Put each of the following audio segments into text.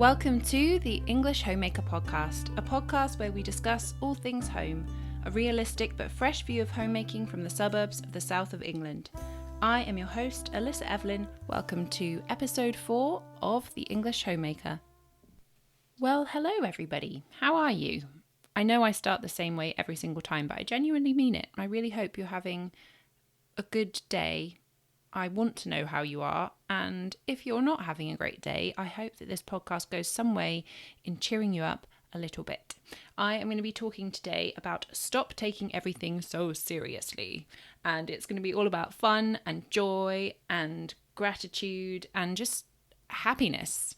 Welcome to the English Homemaker podcast, a podcast where we discuss all things home, a realistic but fresh view of homemaking from the suburbs of the south of England. I am your host, Alissa Evelyn. Welcome to episode 4 of the English Homemaker. Well, hello everybody. How are you? I know I start the same way every single time, but I genuinely mean it. I really hope you're having a good day. I want to know how you are, and if you're not having a great day, I hope that this podcast goes some way in cheering you up a little bit. I am going to be talking today about stop taking everything so seriously, and it's going to be all about fun and joy and gratitude and just happiness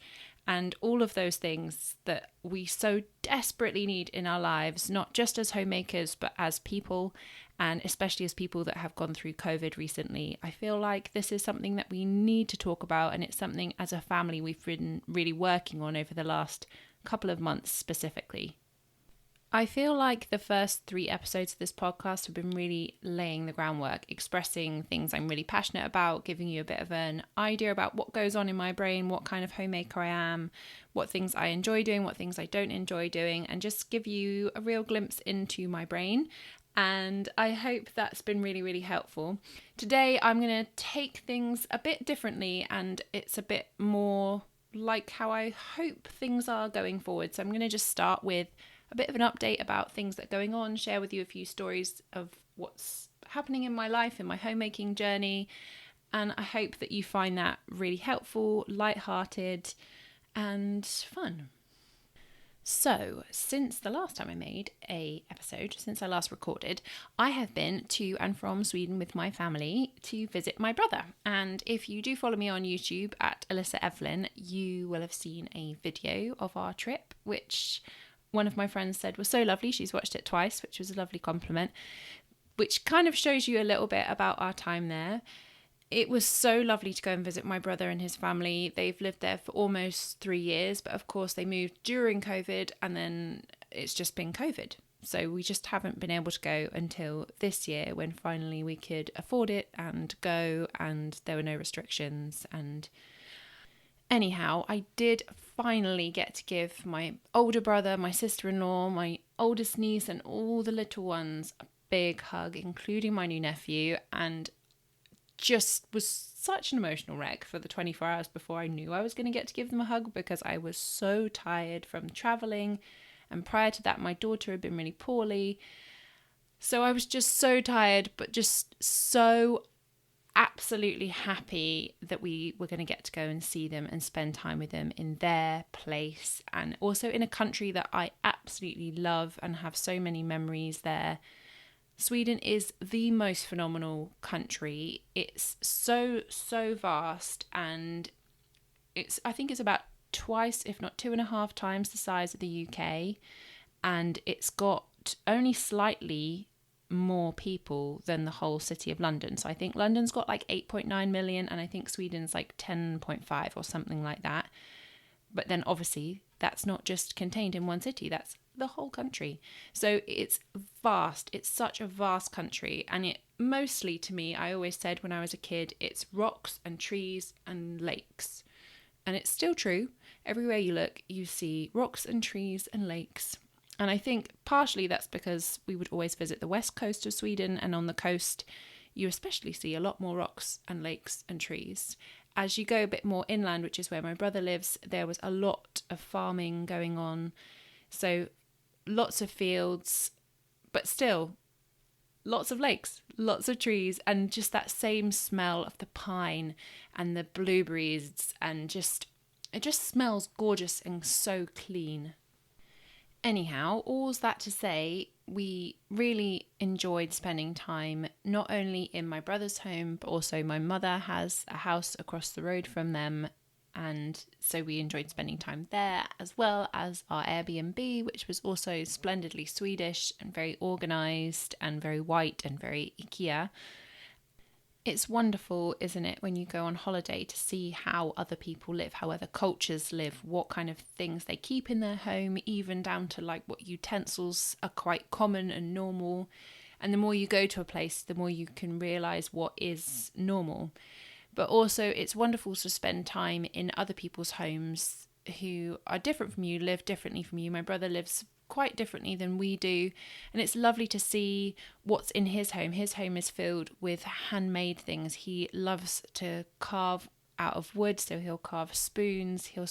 and all of those things that we so desperately need in our lives, not just as homemakers, but as people, and especially as people that have gone through COVID recently. I feel like this is something that we need to talk about, and it's something as a family we've been really working on over the last couple of months specifically. I feel like the first 3 episodes of this podcast have been really laying the groundwork, expressing things I'm really passionate about, giving you a bit of an idea about what goes on in my brain, what kind of homemaker I am, what things I enjoy doing, what things I don't enjoy doing, and just give you a real glimpse into my brain. And I hope that's been really, really helpful. Today, I'm going to take things a bit differently, and it's a bit more like how I hope things are going forward. So I'm going to just start with a bit of an update about things that are going on, share with you a few stories of what's happening in my life, in my homemaking journey. And I hope that you find that really helpful, lighthearted, and fun. So, since the last time I made an episode, since I last recorded, I have been to and from Sweden with my family to visit my brother. And if you do follow me on YouTube at Alissa Evelyn, you will have seen a video of our trip, which one of my friends said was so lovely. She's watched it twice, which was a lovely compliment, which kind of shows you a little bit about our time there. It was so lovely to go and visit my brother and his family. They've lived there for almost 3 years, but of course they moved during COVID, and then it's just been COVID. So we just haven't been able to go until this year, when finally we could afford it and go, and there were no restrictions. And anyhow, I did finally get to give my older brother, my sister-in-law, my oldest niece, and all the little ones a big hug, including my new nephew, and just was such an emotional wreck for the 24 hours before I knew I was going to get to give them a hug, because I was so tired from traveling, and prior to that my daughter had been really poorly, so I was just so tired, but just so absolutely happy that we were going to get to go and see them and spend time with them in their place, and also in a country that I absolutely love and have so many memories there. Sweden is the most phenomenal country. It's so vast, and I think it's about twice, if not 2.5 times the size of the UK, and it's got only slightly more people than the whole city of London. So I think London's got like 8.9 million, and I think Sweden's like 10.5 or something like that. But then obviously that's not just contained in one city, that's the whole country. So it's vast. It's such a vast country, and it mostly, to me, I always said when I was a kid, it's rocks and trees and lakes. And it's still true. Everywhere you look, you see rocks and trees and lakes. And I think partially that's because we would always visit the west coast of Sweden, and on the coast you especially see a lot more rocks and lakes and trees. As you go a bit more inland, which is where my brother lives, there was a lot of farming going on. So lots of fields, but still lots of lakes, lots of trees, and just that same smell of the pine and the blueberries, and it just smells gorgeous and so clean. Anyhow, all's that to say, we really enjoyed spending time not only in my brother's home, but also my mother has a house across the road from them, and so we enjoyed spending time there, as well as our Airbnb, which was also splendidly Swedish and very organised and very white and very IKEA. It's wonderful, isn't it, when you go on holiday to see how other people live, how other cultures live, what kind of things they keep in their home, even down to like what utensils are quite common and normal. And the more you go to a place, the more you can realise what is normal. But also it's wonderful to spend time in other people's homes who are different from you live differently from you. My brother lives quite differently than we do, and it's lovely to see what's in his home. His home is filled with handmade things. He loves to carve out of wood, so he'll carve spoons, he'll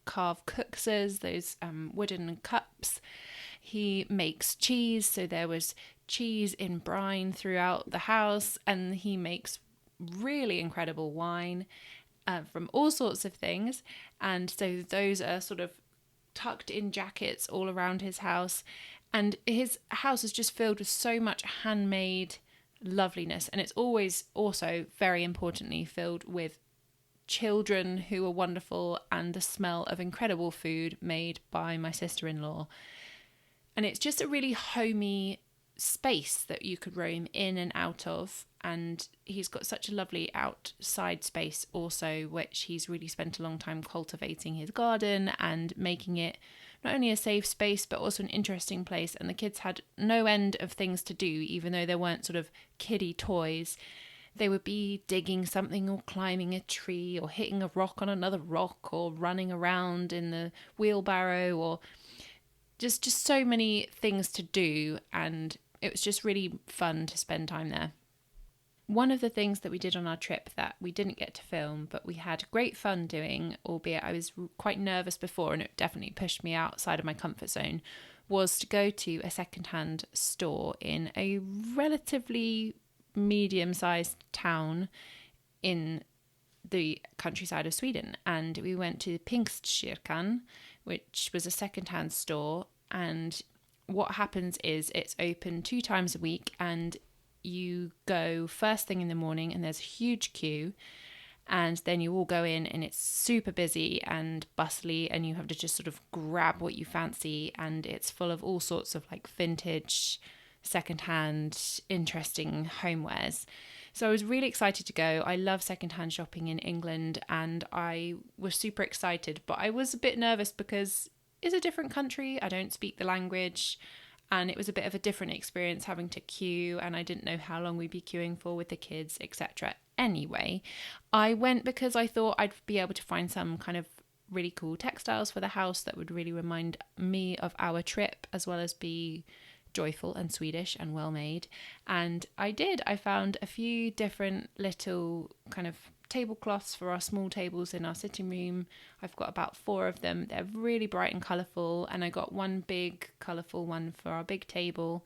carve cookses, those wooden cups. He makes cheese, so there was cheese in brine throughout the house, and he makes really incredible wine from all sorts of things. And so those are sort of tucked in jackets all around his house, and his house is just filled with so much handmade loveliness. And it's always also very importantly filled with children who are wonderful, and the smell of incredible food made by my sister-in-law. And it's just a really homey space that you could roam in and out of. And he's got such a lovely outside space also, which he's really spent a long time cultivating his garden and making it not only a safe space but also an interesting place. And the kids had no end of things to do, even though there weren't sort of kiddie toys. They would be digging something or climbing a tree or hitting a rock on another rock or running around in the wheelbarrow, or just so many things to do. And it was just really fun to spend time there. One of the things that we did on our trip that we didn't get to film, but we had great fun doing, albeit I was quite nervous before and it definitely pushed me outside of my comfort zone, was to go to a secondhand store in a relatively medium-sized town in the countryside of Sweden. And we went to Pingstkyrkan, which was a secondhand store. And what happens is it's open 2 times a week, and you go first thing in the morning and there's a huge queue, and then you all go in and it's super busy and bustly, and you have to just sort of grab what you fancy, and it's full of all sorts of like vintage, secondhand, interesting homewares. So I was really excited to go. I love secondhand shopping in England, and I was super excited, but I was a bit nervous because it's a different country. I don't speak the language, and it was a bit of a different experience having to queue, and I didn't know how long we'd be queuing for with the kids, etc. Anyway, I went because I thought I'd be able to find some kind of really cool textiles for the house that would really remind me of our trip, as well as be joyful and Swedish and well made. And I did. I found a few different little kind of tablecloths for our small tables in our sitting room. I've got about 4 of them. They're really bright and colourful, and I got one big colourful one for our big table,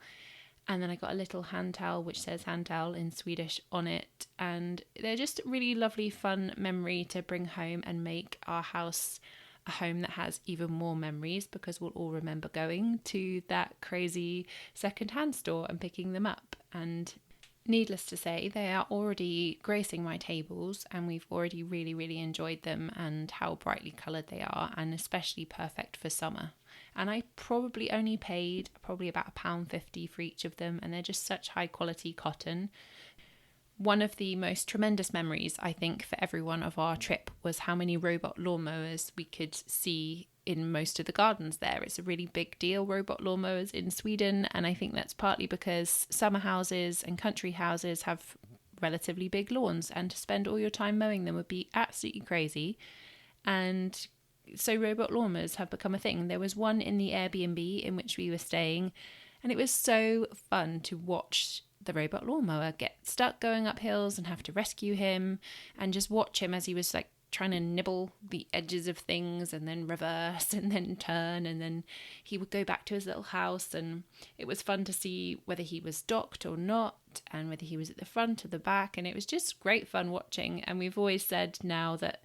and then I got a little hand towel which says hand towel in Swedish on it. And they're just really lovely, fun memory to bring home and make our house a home that has even more memories, because we'll all remember going to that crazy second-hand store and picking them up. And needless to say, they are already gracing my tables, and we've already really enjoyed them, and how brightly coloured they are, and especially perfect for summer. And I probably only paid about £1.50 for each of them, and they're just such high quality cotton. One of the most tremendous memories, I think, for everyone of our trip was how many robot lawnmowers we could see in most of the gardens there. It's a really big deal, robot lawnmowers in Sweden, and I think that's partly because summer houses and country houses have relatively big lawns, and to spend all your time mowing them would be absolutely crazy. And so robot lawnmowers have become a thing. There was one in the Airbnb in which we were staying, and it was so fun to watch the robot lawnmower get stuck going up hills and have to rescue him, and just watch him as he was like trying to nibble the edges of things and then reverse and then turn, and then he would go back to his little house. And it was fun to see whether he was docked or not, and whether he was at the front or the back, and it was just great fun watching. And we've always said now that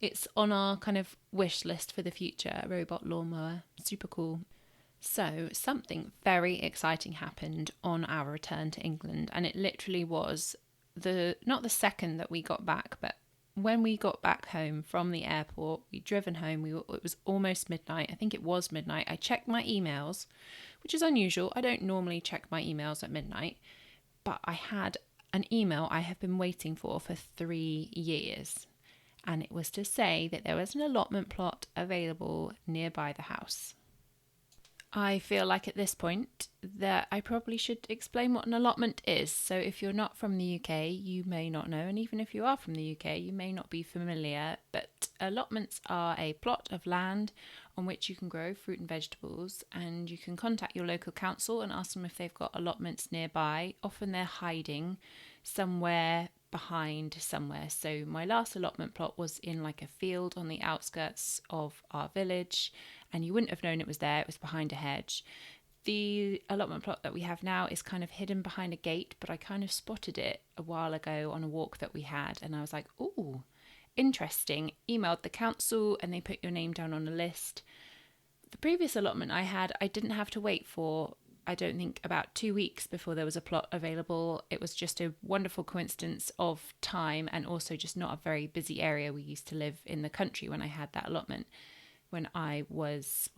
it's on our kind of wish list for the future, a robot lawnmower. Super cool. So something very exciting happened on our return to England, and it literally was not the second that we got back, but when we got back home from the airport, we'd driven home. It was almost midnight. I think it was midnight. I checked my emails, which is unusual. I don't normally check my emails at midnight, but I had an email I have been waiting for 3 years, and it was to say that there was an allotment plot available nearby the house. I feel like at this point that I probably should explain what an allotment is. So if you're not from the UK, you may not know, and even if you are from the UK, you may not be familiar, but allotments are a plot of land on which you can grow fruit and vegetables, and you can contact your local council and ask them if they've got allotments nearby. Often they're hiding somewhere behind somewhere. So my last allotment plot was in like a field on the outskirts of our village, and you wouldn't have known it was there. It was behind a hedge. The allotment plot that we have now is kind of hidden behind a gate, but I kind of spotted it a while ago on a walk that we had, and I was like, ooh, interesting. Emailed the council and they put your name down on a list. The previous allotment I had, I didn't have to wait for, I don't think, about 2 weeks before there was a plot available. It was just a wonderful coincidence of time, and also just not a very busy area. We used to live in the country when I had that allotment, when I was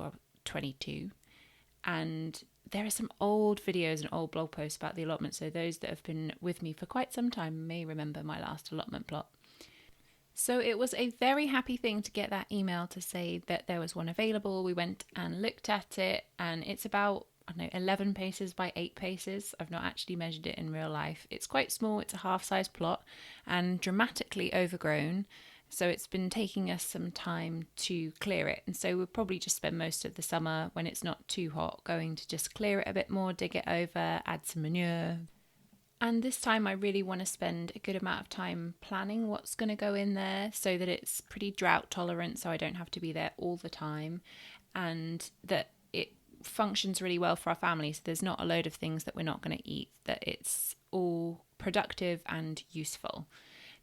22. And there are some old videos and old blog posts about the allotment, so those that have been with me for quite some time may remember my last allotment plot. So it was a very happy thing to get that email to say that there was one available. We went and looked at it, and it's about, I don't know, 11 paces by 8 paces. I've not actually measured it in real life. It's quite small. It's a half-size plot and dramatically overgrown. So it's been taking us some time to clear it. And so we'll probably just spend most of the summer, when it's not too hot, going to just clear it a bit more, dig it over, add some manure. And this time I really want to spend a good amount of time planning what's going to go in there so that it's pretty drought tolerant, so I don't have to be there all the time, and that it functions really well for our family. So there's not a load of things that we're not going to eat, that it's all productive and useful.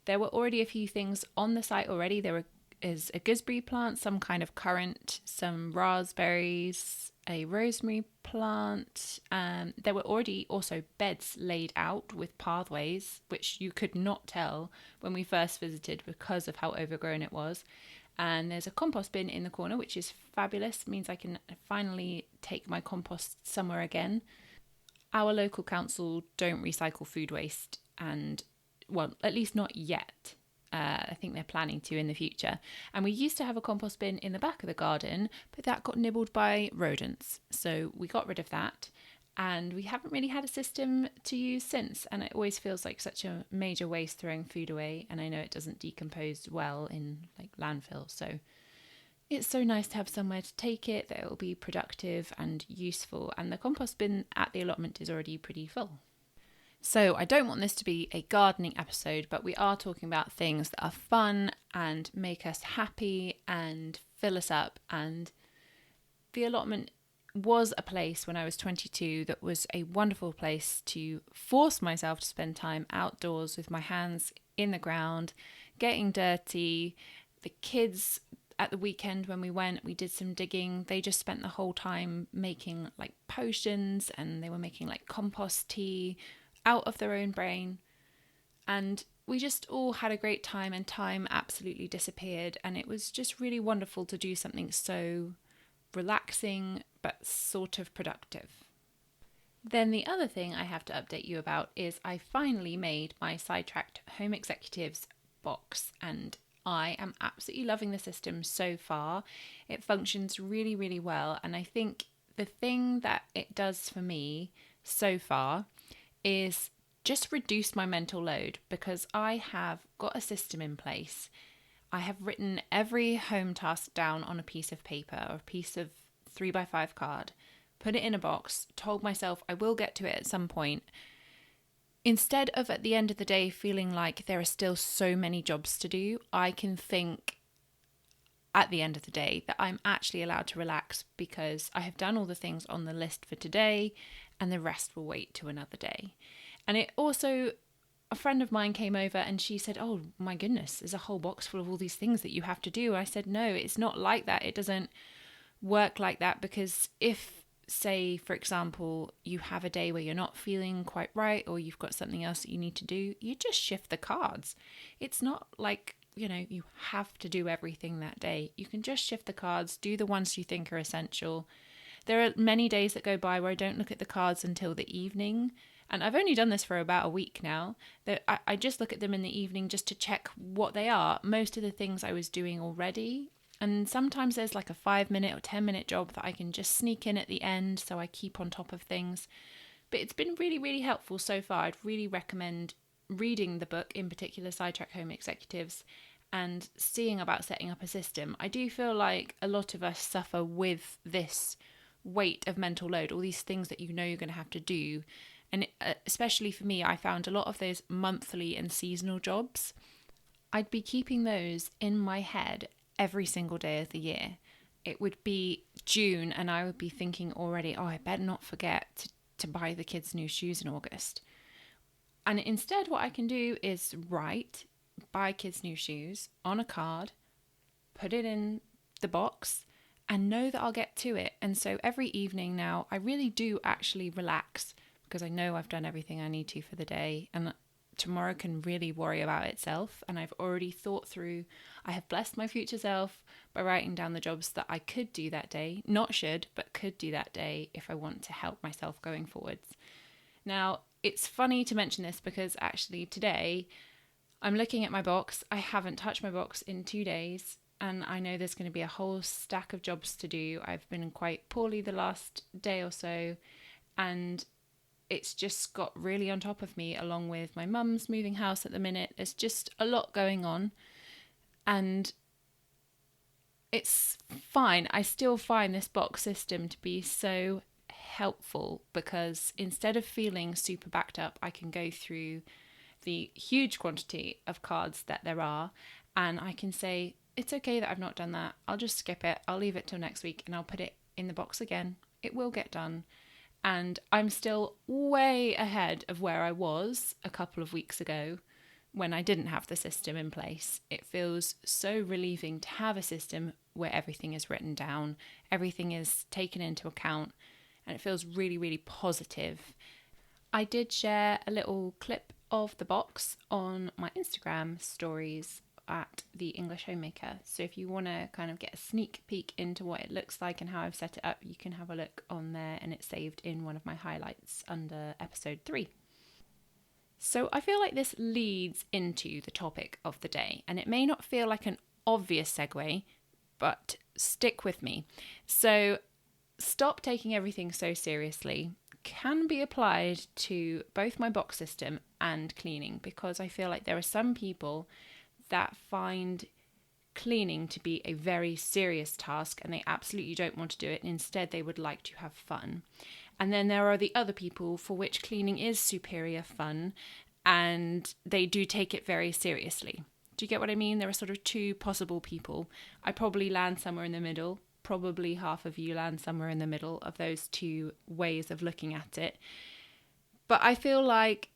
There were already a few things on the site already. There is a gooseberry plant, some kind of currant, some raspberries, a rosemary plant. There were already also beds laid out with pathways, which you could not tell when we first visited because of how overgrown it was. And there's a compost bin in the corner, which is fabulous. It means I can finally take my compost somewhere again. Our local council don't recycle food waste, and well, at least not yet. I think they're planning to in the future. And we used to have a compost bin in the back of the garden, but that got nibbled by rodents. So we got rid of that, and we haven't really had a system to use since. And it always feels like such a major waste throwing food away. And I know it doesn't decompose well in like landfill. So it's so nice to have somewhere to take it, that it will be productive and useful. And the compost bin at the allotment is already pretty full. So I don't want this to be a gardening episode, but we are talking about things that are fun and make us happy and fill us up. And the allotment was a place when I was 22 that was a wonderful place to force myself to spend time outdoors with my hands in the ground, getting dirty. The kids at the weekend when we went, we did some digging. They just spent the whole time making like potions, and they were making like compost tea out of their own brain, and we just all had a great time, and time absolutely disappeared, and it was just really wonderful to do something so relaxing but sort of productive. Then the other thing I have to update you about is I finally made my Sidetracked Home Executives box, and I am absolutely loving the system so far. It functions really, really well, and I think the thing that it does for me so far is just reduce my mental load, because I have got a system in place. I have written every home task down on a piece of paper or a piece of 3x5 card, put it in a box, told myself I will get to it at some point. Instead of at the end of the day feeling like there are still so many jobs to do, I can think at the end of the day that I'm actually allowed to relax because I have done all the things on the list for today, and the rest will wait to another day. And it also, a friend of mine came over and she said, oh my goodness, there's a whole box full of all these things that you have to do. I said, no, it's not like that. It doesn't work like that, because if, say, for example, you have a day where you're not feeling quite right, or you've got something else that you need to do, you just shift the cards. It's not like, you have to do everything that day. You can just shift the cards, do the ones you think are essential. There are many days that go by where I don't look at the cards until the evening. And I've only done this for about a week now. That I just look at them in the evening just to check what they are. Most of the things I was doing already, And sometimes there's like a 5-minute or 10-minute job that I can just sneak in at the end, so I keep on top of things. But it's been really, really helpful so far. I'd really recommend reading the book, in particular Sidetracked Home Executives, and seeing about setting up a system. I do feel like a lot of us suffer with this weight of mental load, all these things that you know you're going to have to do. And especially for me, I found a lot of those monthly and seasonal jobs, I'd be keeping those in my head every single day of the year. It would be June and I would be thinking already, oh, I better not forget to buy the kids new shoes in August. And instead what I can do is buy kids new shoes on a card, put it in the box and know that I'll get to it. And so every evening now I really do actually relax because I know I've done everything I need to for the day, and tomorrow can really worry about itself. And I've already thought through, I have blessed my future self by writing down the jobs that I could do that day, not should, but could do that day if I want to help myself going forwards. Now, it's funny to mention this because actually today I'm looking at my box. I haven't touched my box in 2 days and I know there's going to be a whole stack of jobs to do. I've been quite poorly the last day or so and it's just got really on top of me, along with my mum's moving house at the minute. There's just a lot going on and it's fine. I still find this box system to be so helpful because instead of feeling super backed up, I can go through the huge quantity of cards that there are and I can say, it's okay that I've not done that. I'll just skip it. I'll leave it till next week and I'll put it in the box again. It will get done. And I'm still way ahead of where I was a couple of weeks ago when I didn't have the system in place. It feels so relieving to have a system where everything is written down, everything is taken into account, and it feels really, really positive. I did share a little clip of the box on my Instagram stories at the English Homemaker. So if you want to kind of get a sneak peek into what it looks like and how I've set it up, you can have a look on there and it's saved in one of my highlights under episode 3. So I feel like this leads into the topic of the day and it may not feel like an obvious segue, but stick with me. So stop taking everything so seriously can be applied to both my box system and cleaning because I feel like there are some people that find cleaning to be a very serious task and they absolutely don't want to do it and instead they would like to have fun. And then there are the other people for which cleaning is superior fun and they do take it very seriously. Do you get what I mean? There are sort of two possible people. I probably land somewhere in the middle. Probably half of you land somewhere in the middle of those two ways of looking at it. But I feel like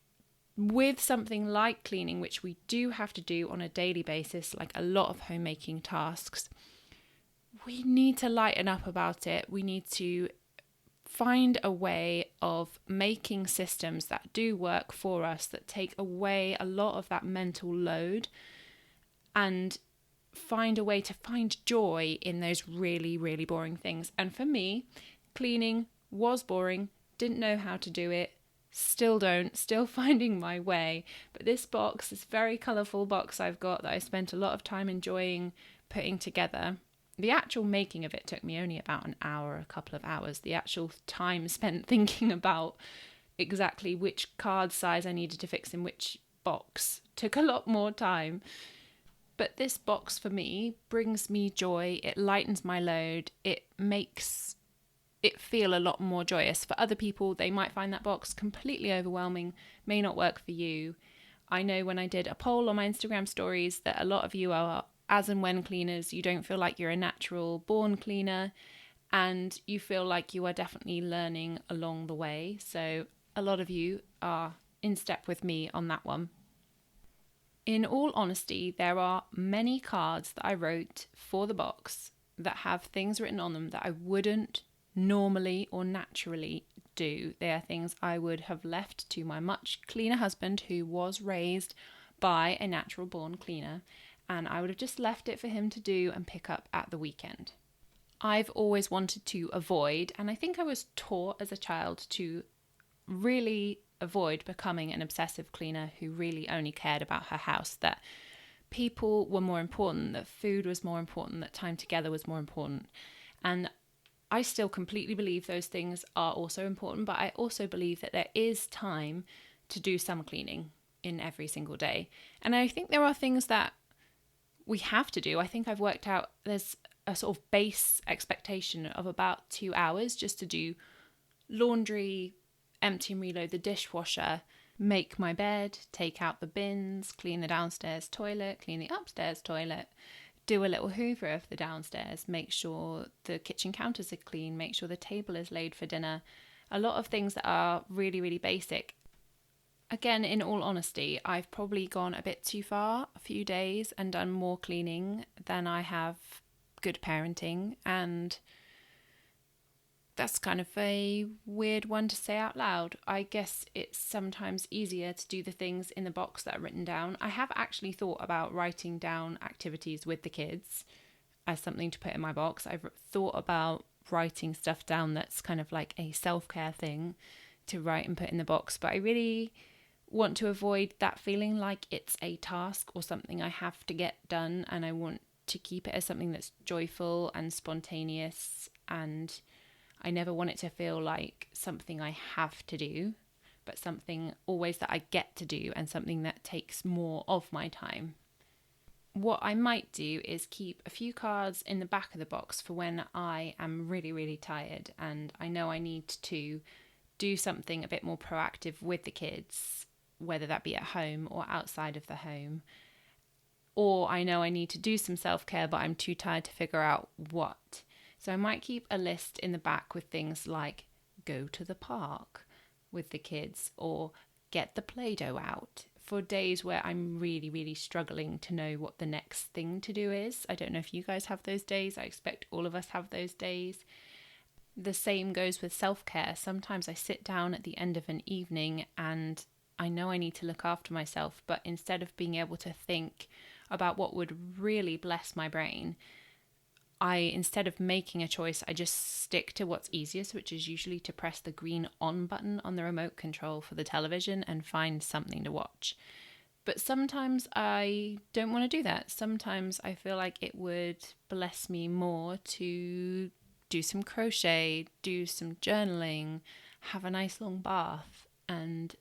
with something like cleaning, which we do have to do on a daily basis, like a lot of homemaking tasks, we need to lighten up about it. We need to find a way of making systems that do work for us, that take away a lot of that mental load, and find a way to find joy in those really, really boring things. And for me, cleaning was boring, didn't know how to do it, still don't, still finding my way. But this box, this very colourful box I've got that I spent a lot of time enjoying putting together, the actual making of it took me only about an hour, a couple of hours. The actual time spent thinking about exactly which card size I needed to fix in which box took a lot more time. But this box for me brings me joy. It lightens my load. It makes it feel a lot more joyous. For other people, they might find that box completely overwhelming, may not work for you. I know when I did a poll on my Instagram stories that a lot of you are as and when cleaners. You don't feel like you're a natural born cleaner and you feel like you are definitely learning along the way. So a lot of you are in step with me on that one. In all honesty, there are many cards that I wrote for the box that have things written on them that I wouldn't normally or naturally do. They are things I would have left to my much cleaner husband who was raised by a natural born cleaner, and I would have just left it for him to do and pick up at the weekend. I've always wanted to avoid, and I think I was taught as a child to really avoid becoming an obsessive cleaner who really only cared about her house, that people were more important, that food was more important, that time together was more important. And I still completely believe those things are also important, but I also believe that there is time to do some cleaning in every single day. And I think there are things that we have to do. I think I've worked out there's a sort of base expectation of about 2 hours just to do laundry, empty and reload the dishwasher, make my bed, take out the bins, clean the downstairs toilet, clean the upstairs toilet, do a little hoover of the downstairs, make sure the kitchen counters are clean, make sure the table is laid for dinner. A lot of things that are really, really basic. Again, in all honesty, I've probably gone a bit too far a few days and done more cleaning than I have good parenting, and that's kind of a weird one to say out loud. I guess it's sometimes easier to do the things in the box that are written down. I have actually thought about writing down activities with the kids as something to put in my box. I've thought about writing stuff down that's kind of like a self-care thing to write and put in the box, but I really want to avoid that feeling like it's a task or something I have to get done, and I want to keep it as something that's joyful and spontaneous, and I never want it to feel like something I have to do, but something always that I get to do and something that takes more of my time. What I might do is keep a few cards in the back of the box for when I am really, really tired and I know I need to do something a bit more proactive with the kids, whether that be at home or outside of the home. Or I know I need to do some self-care, but I'm too tired to figure out what. So I might keep a list in the back with things like go to the park with the kids or get the Play-Doh out for days where I'm really, really struggling to know what the next thing to do is. I don't know if you guys have those days. I expect all of us have those days. The same goes with self-care. Sometimes I sit down at the end of an evening and I know I need to look after myself, but instead of being able to think about what would really bless my brain, instead of making a choice, I just stick to what's easiest, which is usually to press the green on button on the remote control for the television and find something to watch. But sometimes I don't want to do that. Sometimes I feel like it would bless me more to do some crochet, do some journaling, have a nice long bath, and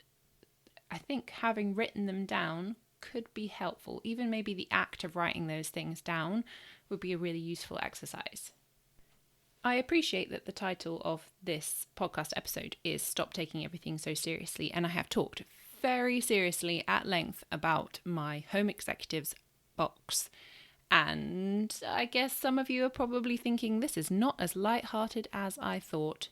I think having written them down could be helpful. Even maybe the act of writing those things down would be a really useful exercise. I appreciate that the title of this podcast episode is Stop Taking Everything So Seriously, and I have talked very seriously at length about my Home Executives box. And I guess some of you are probably thinking this is not as light-hearted as I thought.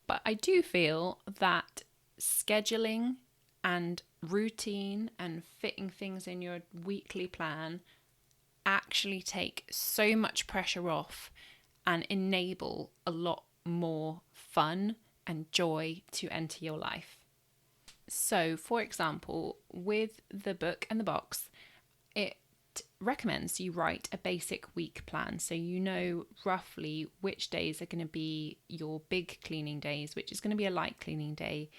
But I do feel that scheduling and routine and fitting things in your weekly plan actually take so much pressure off and enable a lot more fun and joy to enter your life. So, for example, with the book and the box, it recommends you write a basic week plan so you know roughly which days are going to be your big cleaning days, which is going to be a light cleaning day.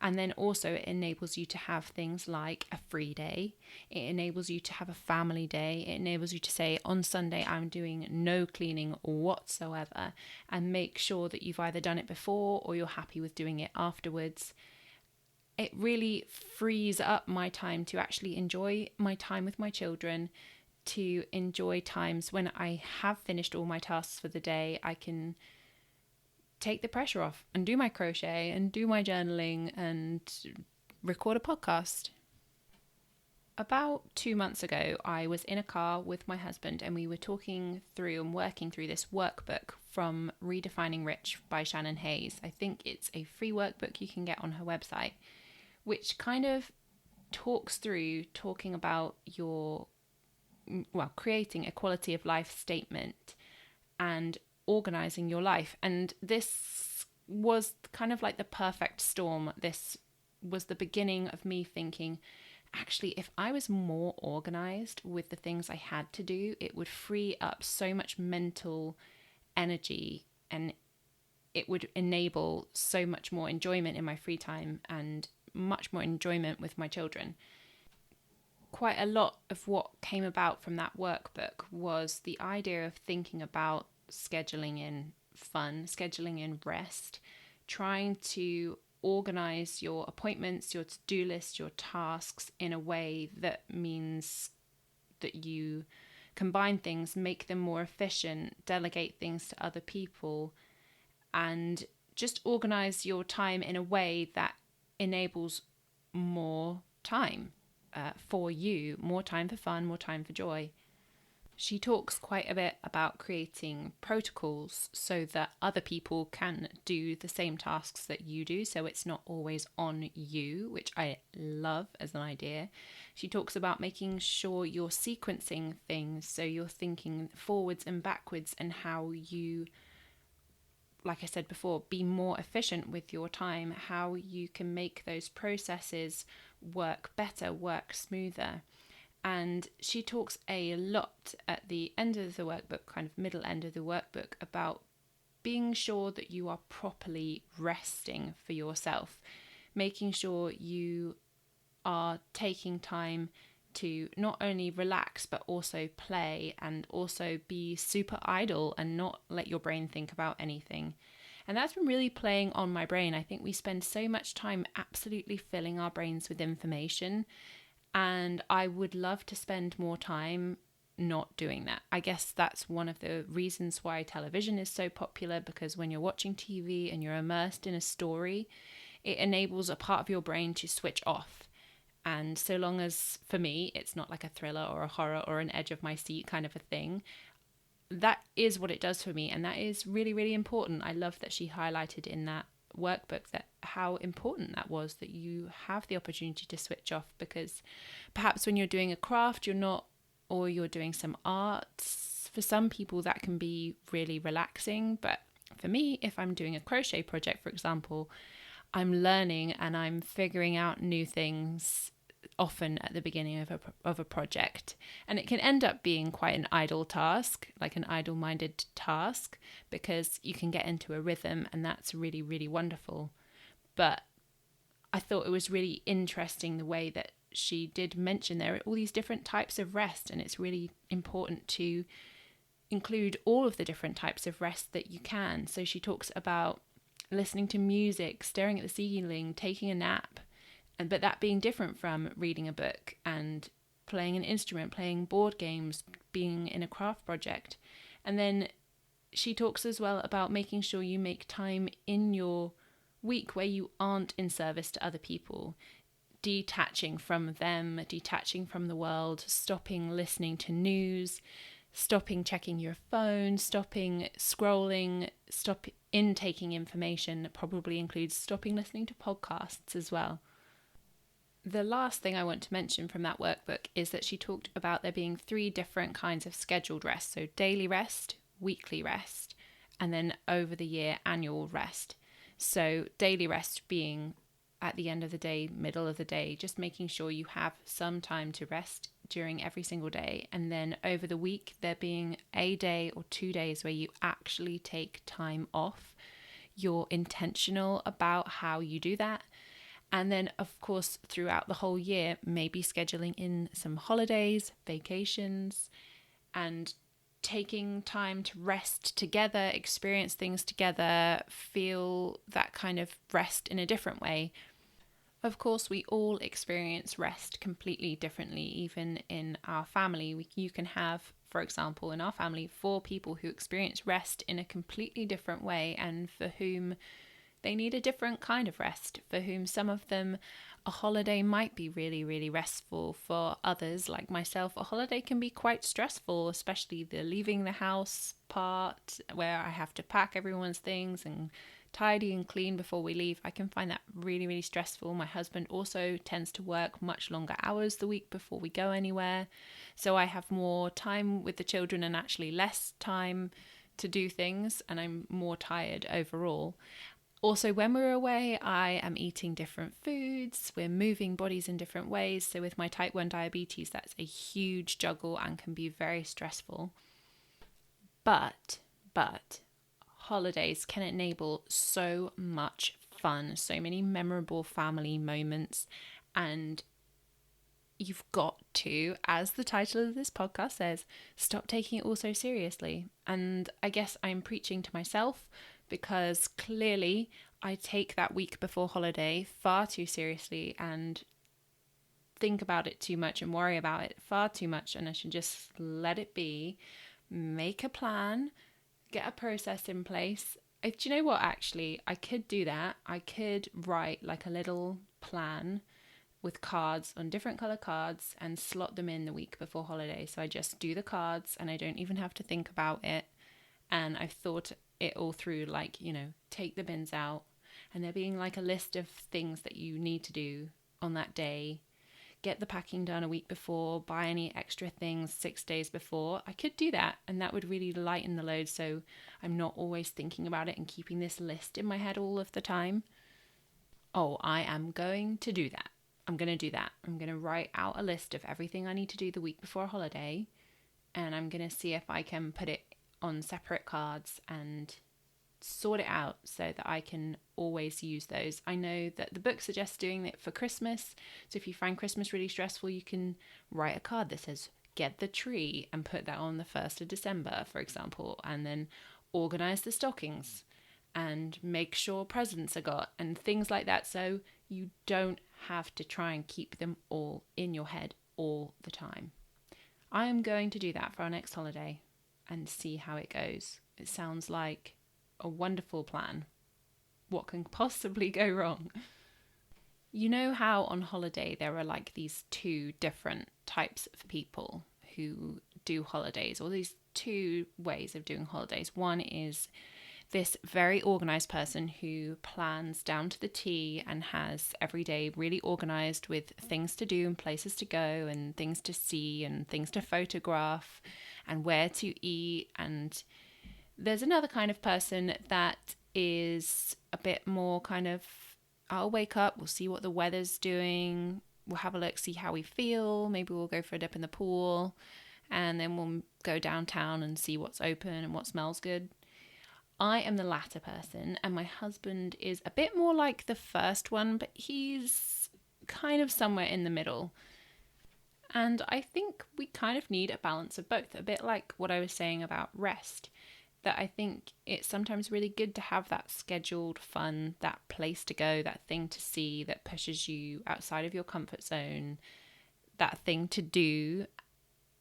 And then also it enables you to have things like a free day. It enables you to have a family day. It enables you to say, on Sunday, I'm doing no cleaning whatsoever, and make sure that you've either done it before or you're happy with doing it afterwards. It really frees up my time to actually enjoy my time with my children, to enjoy times when I have finished all my tasks for the day. I can take the pressure off and do my crochet and do my journaling and record a podcast. About 2 months ago, I was in a car with my husband and we were talking through and working through this workbook from Redefining Rich by Shannon. I think it's a free workbook you can get on her website, which kind of talking about creating a quality of life statement and organizing your life. And this was kind of like the perfect storm. This was the beginning of me thinking, actually, if I was more organized with the things I had to do, it would free up so much mental energy and it would enable so much more enjoyment in my free time and much more enjoyment with my children. quite a lot of what came about from that workbook was the idea of thinking about scheduling in fun, scheduling in rest, trying to organize your appointments, your to-do list, your tasks in a way that means that you combine things, make them more efficient, delegate things to other people, and just organize your time in a way that enables more time for you, more time for fun, more time for joy. She talks quite a bit about creating protocols so that other people can do the same tasks that you do, so it's not always on you, which I love as an idea. She talks about making sure you're sequencing things, so you're thinking forwards and backwards, and how you, like I said before, be more efficient with your time, how you can make those processes work better, work smoother. And she talks a lot at the end of the workbook, kind of middle end of the workbook, about being sure that you are properly resting for yourself, making sure you are taking time to not only relax but also play, and also be super idle and not let your brain think about anything. And that's been really playing on my brain. I think we spend so much time absolutely filling our brains with information, and I would love to spend more time not doing that. I guess that's one of the reasons why television is so popular, because when you're watching TV and you're immersed in a story, it enables a part of your brain to switch off. And so long as, for me, it's not like a thriller or a horror or an edge of my seat kind of a thing, that is what it does for me. And that is really, really important. I love that she highlighted in that workbook that how important that was, that you have the opportunity to switch off, because perhaps when you're doing a craft, you're not, or you're doing some arts, for some people that can be really relaxing. But for me, if I'm doing a crochet project, for example, I'm learning and I'm figuring out new things often at the beginning of a project, and it can end up being quite an idle task, like an idle-minded task, because you can get into a rhythm, and that's really, really wonderful. But I thought it was really interesting the way that she did mention there are all these different types of rest, and it's really important to include all of the different types of rest that you can. So she talks about listening to music, staring at the ceiling, taking a nap, but that being different from reading a book and playing an instrument, playing board games, being in a craft project. And then she talks as well about making sure you make time in your week where you aren't in service to other people, detaching from them, detaching from the world, stopping listening to news, stopping checking your phone, stopping scrolling, stop intaking information. That probably includes stopping listening to podcasts as well. The last thing I want to mention from that workbook is that she talked about there being 3 different kinds of scheduled rest. So daily rest, weekly rest, and then over the year annual rest. So daily rest being at the end of the day, middle of the day, just making sure you have some time to rest during every single day. And then over the week, there being a day or 2 days where you actually take time off. You're intentional about how you do that. And then, of course, throughout the whole year, maybe scheduling in some holidays, vacations, and taking time to rest together, experience things together, feel that kind of rest in a different way. Of course, we all experience rest completely differently, even in our family. You can have, for example, in our family, 4 people who experience rest in a completely different way, and for whom they need a different kind of rest. For whom some of them, a holiday might be really, really restful. For others, like myself, a holiday can be quite stressful, especially the leaving the house part, where I have to pack everyone's things and tidy and clean before we leave. I can find that really, really stressful. My husband also tends to work much longer hours the week before we go anywhere. So I have more time with the children and actually less time to do things, and I'm more tired overall. Also, when we're away, I am eating different foods. We're moving bodies in different ways. So with my type 1 diabetes, that's a huge juggle and can be very stressful. But holidays can enable so much fun, so many memorable family moments, and you've got to, as the title of this podcast says, stop taking it all so seriously. And I guess I'm preaching to myself because clearly I take that week before holiday far too seriously and think about it too much and worry about it far too much, and I should just let it be, make a plan, get a process in place. Do you know what, actually, I could do that. I could write like a little plan with cards on different color cards and slot them in the week before holiday. So I just do the cards and I don't even have to think about it. And I've thought it all through, like, take the bins out, and there being like a list of things that you need to do on that day. Get the packing done a week before, buy any extra things 6 days before. I could do that, and that would really lighten the load, so I'm not always thinking about it and keeping this list in my head all of the time. Oh, I am going to do that. I'm going to do that. I'm going to write out a list of everything I need to do the week before a holiday, and I'm going to see if I can put it on separate cards and sort it out so that I can always use those. I know that the book suggests doing it for Christmas. So if you find Christmas really stressful, you can write a card that says, get the tree, and put that on the 1st of December, for example, and then organize the stockings and make sure presents are got and things like that. So you don't have to try and keep them all in your head all the time. I am going to do that for our next holiday and see how it goes. It sounds like a wonderful plan. What can possibly go wrong? You know how on holiday there are like these two different types of people who do holidays, or these two ways of doing holidays. One is this very organized person who plans down to the T and has every day really organized with things to do and places to go and things to see and things to photograph and where to eat. And there's another kind of person that is a bit more kind of, I'll wake up, we'll see what the weather's doing, we'll have a look, see how we feel, maybe we'll go for a dip in the pool, and then we'll go downtown and see what's open and what smells good. I am the latter person, and my husband is a bit more like the first one, but he's kind of somewhere in the middle. And I think we kind of need a balance of both, a bit like what I was saying about rest. That I think it's sometimes really good to have that scheduled fun, that place to go, that thing to see that pushes you outside of your comfort zone, that thing to do.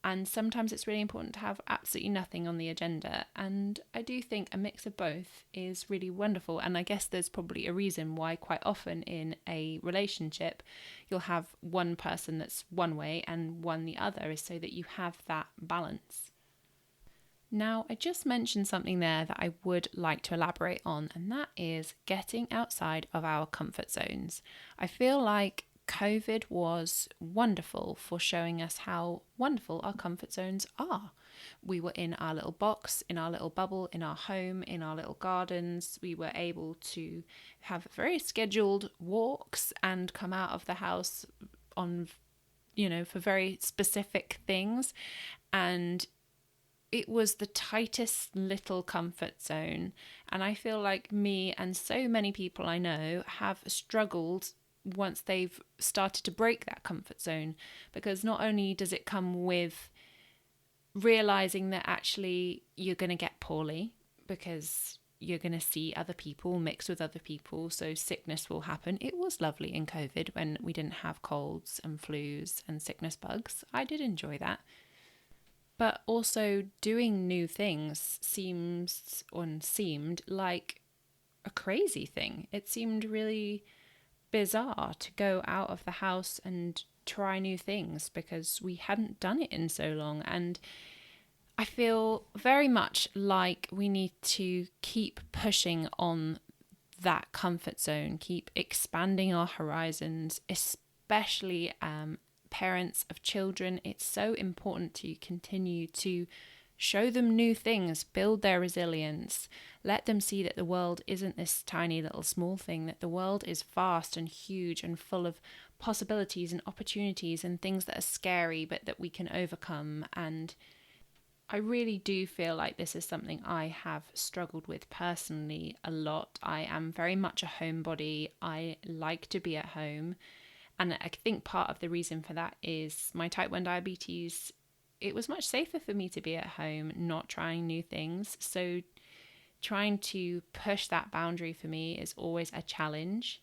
And sometimes it's really important to have absolutely nothing on the agenda. And I do think a mix of both is really wonderful. And I guess there's probably a reason why quite often in a relationship, you'll have one person that's one way and one the other, is so that you have that balance. Now, I just mentioned something there that I would like to elaborate on, and that is getting outside of our comfort zones. I feel like COVID was wonderful for showing us how wonderful our comfort zones are. We were in our little box, in our little bubble, in our home, in our little gardens. We were able to have very scheduled walks and come out of the house on, for very specific things. And it was the tightest little comfort zone. And I feel like me and so many people I know have struggled once they've started to break that comfort zone, because not only does it come with realizing that actually you're going to get poorly because you're going to see other people, mix with other people, so sickness will happen. It was lovely in COVID when we didn't have colds and flus and sickness bugs. I did enjoy that. But also doing new things seemed like a crazy thing. It seemed really bizarre to go out of the house and try new things because we hadn't done it in so long. And I feel very much like we need to keep pushing on that comfort zone, keep expanding our horizons, especially parents of children. It's so important to continue to show them new things, build their resilience, let them see that the world isn't this tiny little small thing, that the world is vast and huge and full of possibilities and opportunities and things that are scary but that we can overcome. And I really do feel like this is something I have struggled with personally a lot. I am very much a homebody. I like to be at home. And I think part of the reason for that is my type 1 diabetes. It was much safer for me to be at home, not trying new things. So trying to push that boundary for me is always a challenge.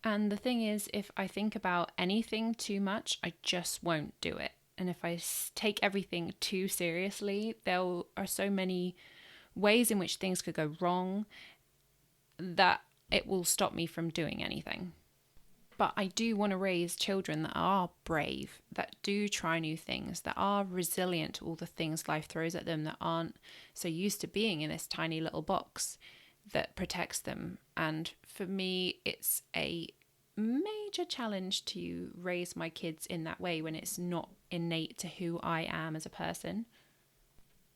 And the thing is, if I think about anything too much, I just won't do it. And if I take everything too seriously, there are so many ways in which things could go wrong that it will stop me from doing anything. But I do want to raise children that are brave, that do try new things, that are resilient to all the things life throws at them, that aren't so used to being in this tiny little box that protects them. And for me, it's a major challenge to raise my kids in that way when it's not innate to who I am as a person.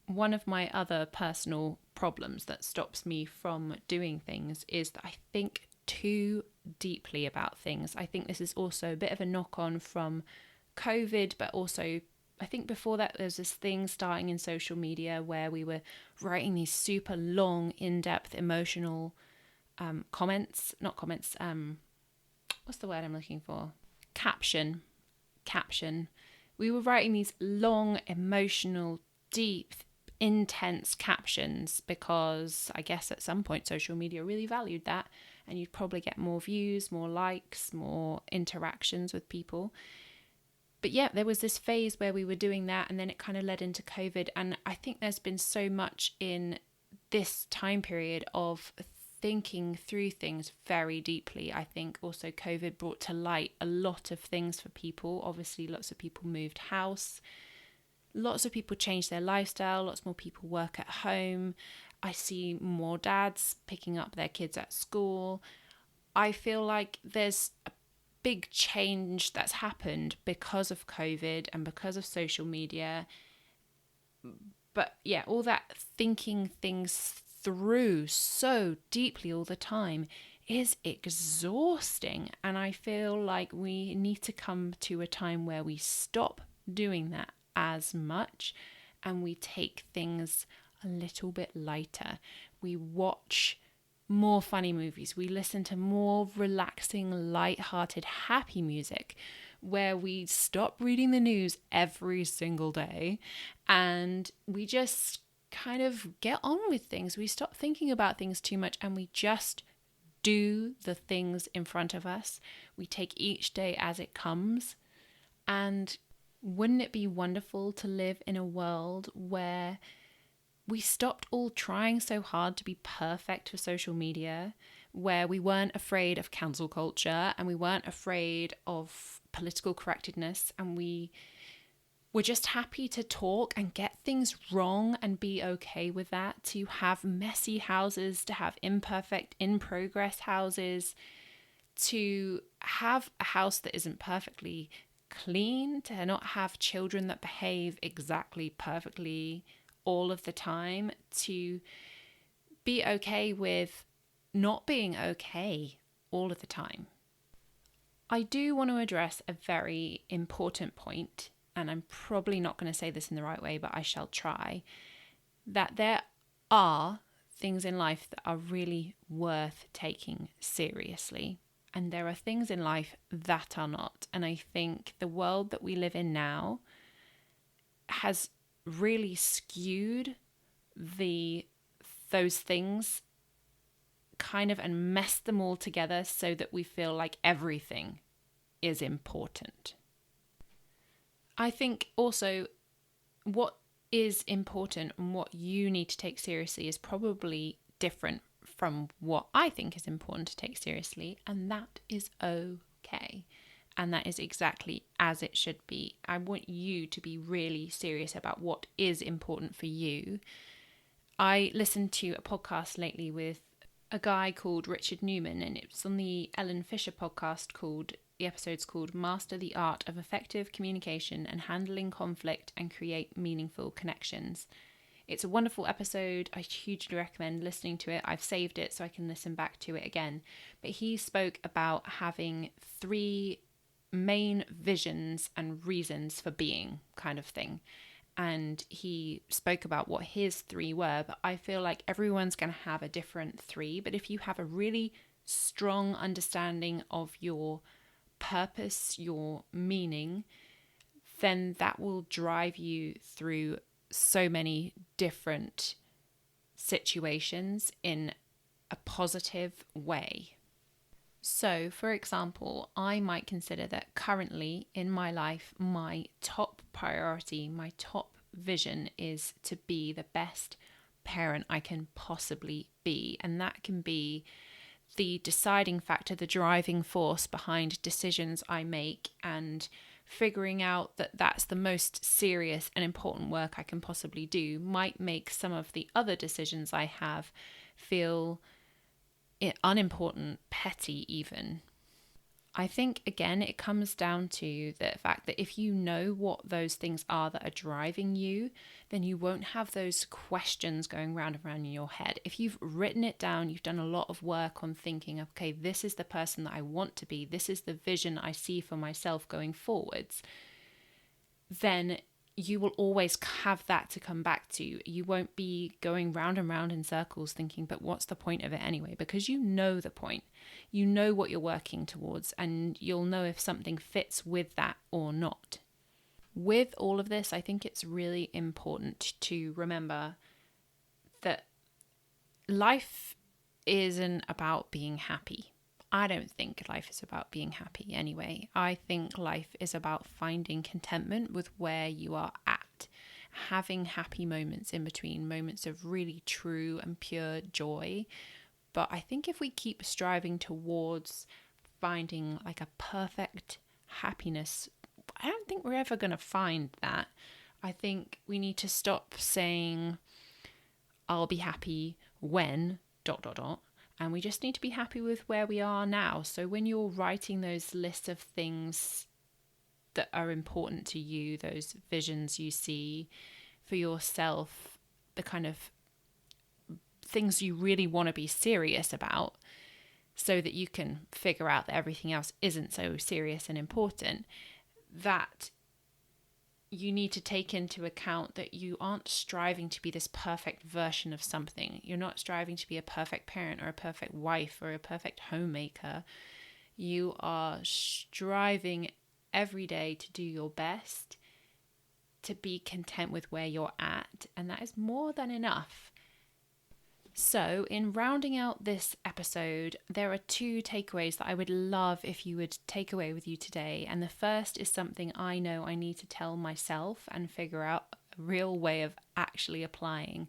One of my other personal problems that stops me from doing things is that I think too deeply about things. I think this is also a bit of a knock-on from COVID, but also I think before that there was this thing starting in social media where we were writing these super long, in-depth, emotional what's the word I'm looking for? Caption. We were writing these long, emotional, deep, intense captions because I guess at some point social media really valued that, and you'd probably get more views, more likes, more interactions with people. But yeah, there was this phase where we were doing that, and then it kind of led into COVID. And I think there's been so much in this time period of thinking through things very deeply. I think also COVID brought to light a lot of things for people. Obviously, lots of people moved house. Lots of people changed their lifestyle. Lots more people work at home. I see more dads picking up their kids at school. I feel like there's a big change that's happened because of COVID and because of social media. But yeah, all that thinking things through so deeply all the time is exhausting. And I feel like we need to come to a time where we stop doing that as much and we take things a little bit lighter. We watch more funny movies. We listen to more relaxing, light-hearted, happy music, where we stop reading the news every single day and we just kind of get on with things. We stop thinking about things too much and we just do the things in front of us. We take each day as it comes. And wouldn't it be wonderful to live in a world where we stopped all trying so hard to be perfect for social media, where we weren't afraid of cancel culture and we weren't afraid of political correctness, and we were just happy to talk and get things wrong and be okay with that, to have messy houses, to have imperfect, in progress houses, to have a house that isn't perfectly clean, to not have children that behave exactly perfectly all of the time, to be okay with not being okay all of the time. I do want to address a very important point, and I'm probably not going to say this in the right way, but I shall try, that there are things in life that are really worth taking seriously. And there are things in life that are not. And I think the world that we live in now has really skewed those things kind of and messed them all together so that we feel like everything is important. I think also what is important and what you need to take seriously is probably different from what I think is important to take seriously, and that is okay. And that is exactly as it should be. I want you to be really serious about what is important for you. I listened to a podcast lately with a guy called Richard Newman, and it's on the Ellen Fisher podcast the episode's called Master the Art of Effective Communication and Handling Conflict and Create Meaningful Connections. It's a wonderful episode. I hugely recommend listening to it. I've saved it so I can listen back to it again. But he spoke about having 3 main visions and reasons for being, kind of thing. And he spoke about what his 3 were, but I feel like everyone's going to have a different 3. But if you have a really strong understanding of your purpose, your meaning, then that will drive you through so many different situations in a positive way. So, for example, I might consider that currently in my life, my top priority, my top vision is to be the best parent I can possibly be. And that can be the deciding factor, the driving force behind decisions I make, and figuring out that that's the most serious and important work I can possibly do might make some of the other decisions I have feel unimportant, petty even. I think, again, it comes down to the fact that if you know what those things are that are driving you, then you won't have those questions going round and round in your head. If you've written it down, you've done a lot of work on thinking, okay, this is the person that I want to be, this is the vision I see for myself going forwards, then you will always have that to come back to. You won't be going round and round in circles thinking, but what's the point of it anyway? Because you know the point. You know what you're working towards, and you'll know if something fits with that or not. With all of this, I think it's really important to remember that life isn't about being happy. I don't think life is about being happy anyway. I think life is about finding contentment with where you are at, having happy moments in between, moments of really true and pure joy. But I think if we keep striving towards finding like a perfect happiness, I don't think we're ever going to find that. I think we need to stop saying, I'll be happy when ... And we just need to be happy with where we are now. So when you're writing those lists of things that are important to you, those visions you see for yourself, the kind of things you really want to be serious about, so that you can figure out that everything else isn't so serious and important, that you need to take into account that you aren't striving to be this perfect version of something. You're not striving to be a perfect parent or a perfect wife or a perfect homemaker. You are striving every day to do your best, to be content with where you're at, and that is more than enough. So, in rounding out this episode, there are 2 takeaways that I would love if you would take away with you today. And the first is something I know I need to tell myself and figure out a real way of actually applying.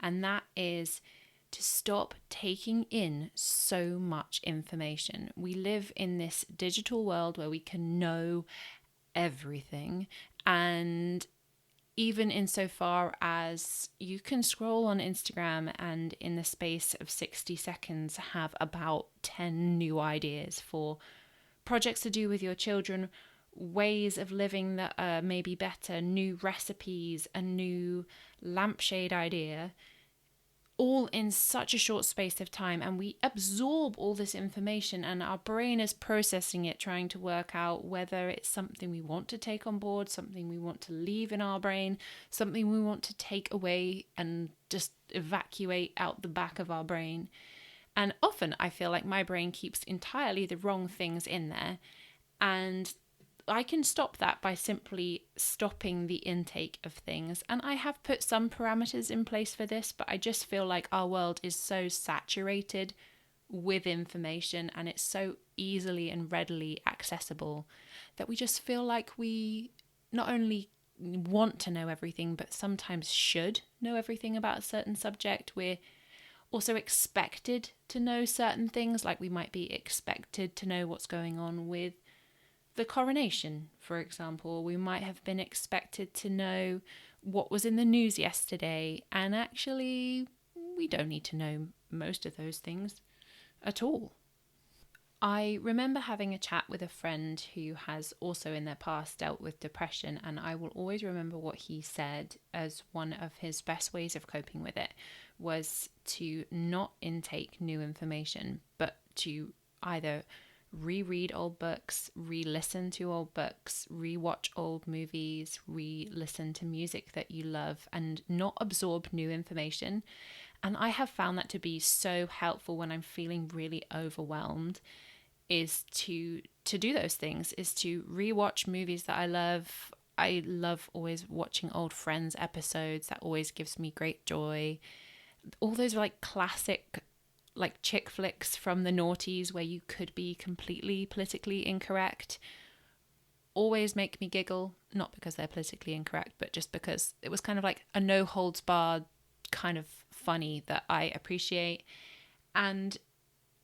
And that is to stop taking in so much information. We live in this digital world where we can know everything, and even insofar as you can scroll on Instagram and in the space of 60 seconds have about 10 new ideas for projects to do with your children, ways of living that are maybe better, new recipes, a new lampshade idea, all in such a short space of time. And we absorb all this information and our brain is processing it, trying to work out whether it's something we want to take on board, something we want to leave in our brain, something we want to take away and just evacuate out the back of our brain. And often I feel like my brain keeps entirely the wrong things in there, and I can stop that by simply stopping the intake of things. And I have put some parameters in place for this, but I just feel like our world is so saturated with information and it's so easily and readily accessible that we just feel like we not only want to know everything, but sometimes should know everything about a certain subject. We're also expected to know certain things, like we might be expected to know what's going on with the coronation, for example. We might have been expected to know what was in the news yesterday, and actually we don't need to know most of those things at all. I remember having a chat with a friend who has also in their past dealt with depression, and I will always remember what he said as one of his best ways of coping with it was to not intake new information, but to either reread old books, re-listen to old books, re-watch old movies, re-listen to music that you love, and not absorb new information. And I have found that to be so helpful when I'm feeling really overwhelmed. is to do those things, is to rewatch movies that I love. I love always watching old Friends episodes. That always gives me great joy. All those like classic like chick flicks from the noughties where you could be completely politically incorrect always make me giggle, not because they're politically incorrect, but just because it was kind of like a no holds barred kind of funny that I appreciate. And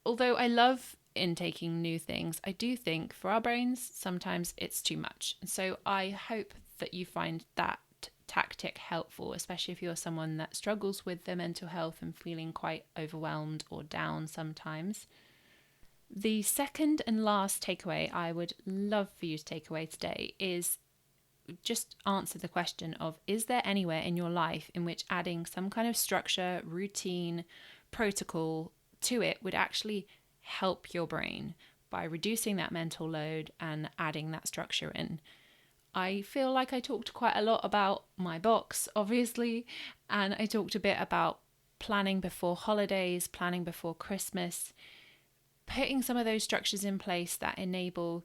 although I love intaking new things, I do think for our brains sometimes it's too much. So I hope that you find that tactic helpful, especially if you're someone that struggles with their mental health and feeling quite overwhelmed or down sometimes. The second and last takeaway I would love for you to take away today is just answer the question of, is there anywhere in your life in which adding some kind of structure, routine, protocol to it would actually help your brain by reducing that mental load and adding that structure in? I feel like I talked quite a lot about my box, obviously, and I talked a bit about planning before holidays, planning before Christmas. Putting some of those structures in place that enable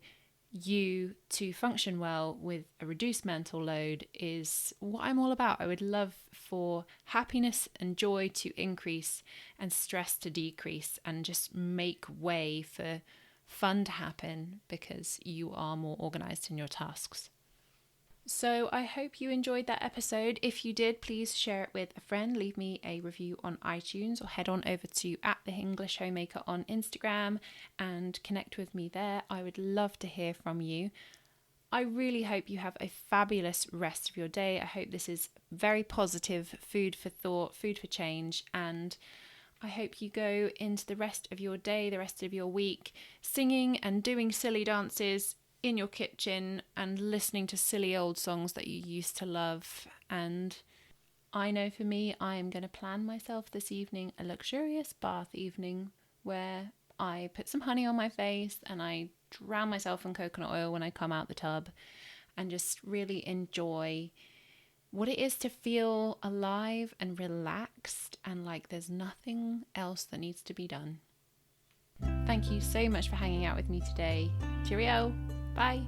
you to function well with a reduced mental load is what I'm all about. I would love for happiness and joy to increase and stress to decrease and just make way for fun to happen because you are more organized in your tasks. So I hope you enjoyed that episode. If you did, please share it with a friend. Leave me a review on iTunes or head on over to @theenglishhomemaker on Instagram and connect with me there. I would love to hear from you. I really hope you have a fabulous rest of your day. I hope this is very positive, food for thought, food for change, and I hope you go into the rest of your day, the rest of your week, singing and doing silly dances in your kitchen and listening to silly old songs that you used to love. And I know for me, I am going to plan myself this evening a luxurious bath evening where I put some honey on my face and I drown myself in coconut oil when I come out the tub and just really enjoy what it is to feel alive and relaxed and like there's nothing else that needs to be done. Thank you so much for hanging out with me today. Cheerio. Bye.